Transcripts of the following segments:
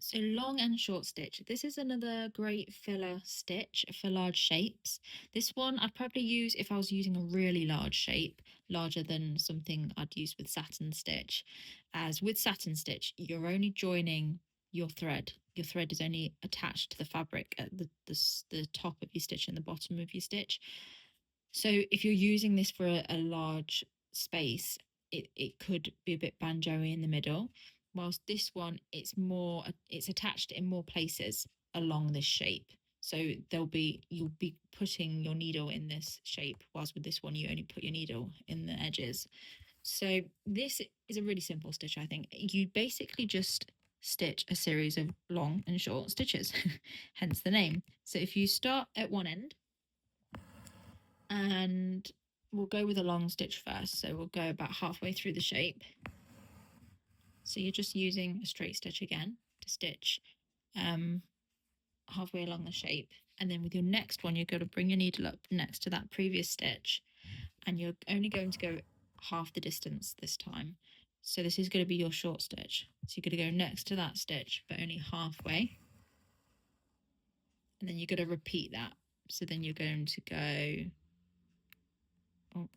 So long and short stitch. This is another great filler stitch for large shapes. This one I'd probably use if I was using a really large shape, larger than something I'd use with satin stitch. As with satin stitch, you're only joining your thread. Your thread is only attached to the fabric at the top of your stitch and the bottom of your stitch. So if you're using this for a large space, it could be a bit banjo-y in the middle. Whilst this one, it's attached in more places along this shape. So you'll be putting your needle in this shape, whilst with this one, you only put your needle in the edges. So this is a really simple stitch, I think. You basically just stitch a series of long and short stitches, hence the name. So if you start at one end, and we'll go with a long stitch first. So we'll go about halfway through the shape. So you're just using a straight stitch again to stitch halfway along the shape. And then with your next one, you're going to bring your needle up next to that previous stitch, and you're only going to go half the distance this time. So this is going to be your short stitch. So you're going to go next to that stitch, but only halfway. And then you're going to repeat that. So then you're going to go, oh,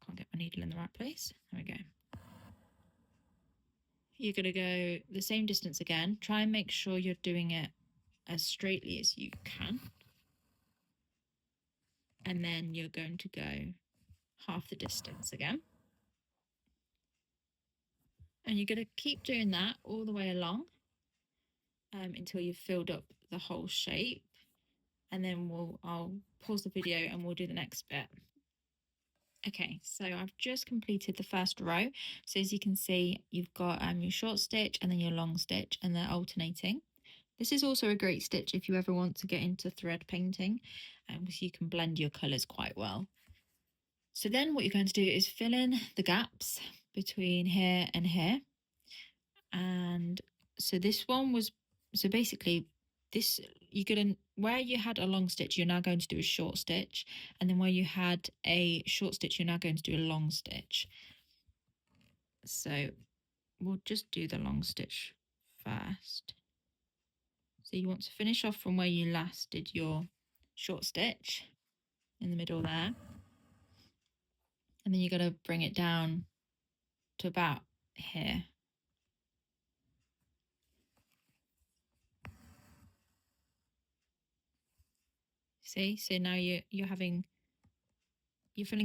can't get my needle in the right place. There we go. You're going to go the same distance again. Try and make sure you're doing it as straightly as you can. And then you're going to go half the distance again. And you're going to keep doing that all the way along until you've filled up the whole shape. And then I'll pause the video and we'll do the next bit. Okay, so I've just completed the first row. So as you can see, you've got your short stitch and then your long stitch, and they're alternating. This is also a great stitch if you ever want to get into thread painting, because you can blend your colours quite well. So then what you're going to do is fill in the gaps between here and here. And so this one was, so basically this, you're going to, where you had a long stitch, you're now going to do a short stitch. And then where you had a short stitch, you're now going to do a long stitch. So we'll just do the long stitch first. So you want to finish off from where you last did your short stitch in the middle there. And then you're going to bring it down to about here. See, so now you're filling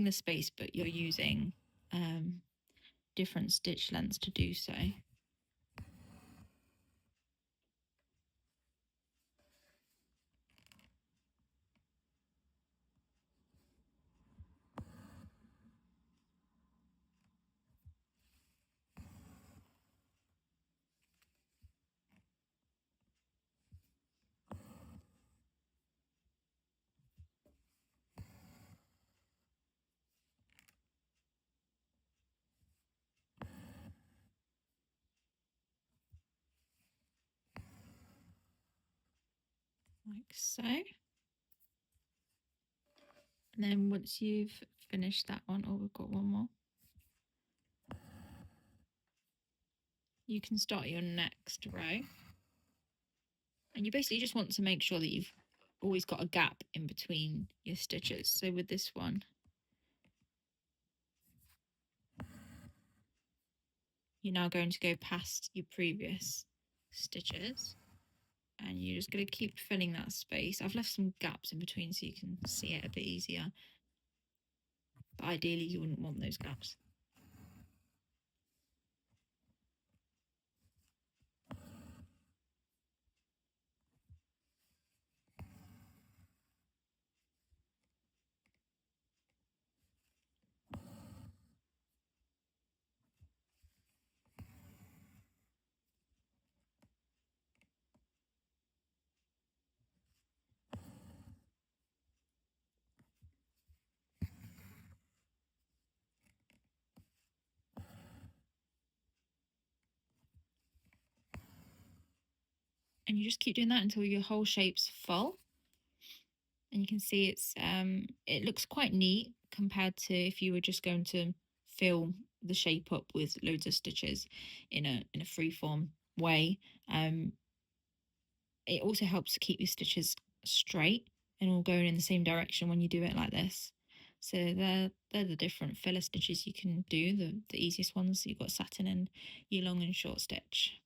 the space, but you're using different stitch lengths to do so. Like so. And then once you've finished that one, oh, we've got one more. You can start your next row. And you basically just want to make sure that you've always got a gap in between your stitches. So with this one, you're now going to go past your previous stitches. And you're just going to keep filling that space. I've left some gaps in between so you can see it a bit easier. But ideally, you wouldn't want those gaps. And you just keep doing that until your whole shape's full. And you can see it looks quite neat compared to if you were just going to fill the shape up with loads of stitches in a free form way. It also helps to keep your stitches straight and all going in the same direction when you do it like this. So they're the different filler stitches you can do. The easiest ones, you've got satin and your long and short stitch.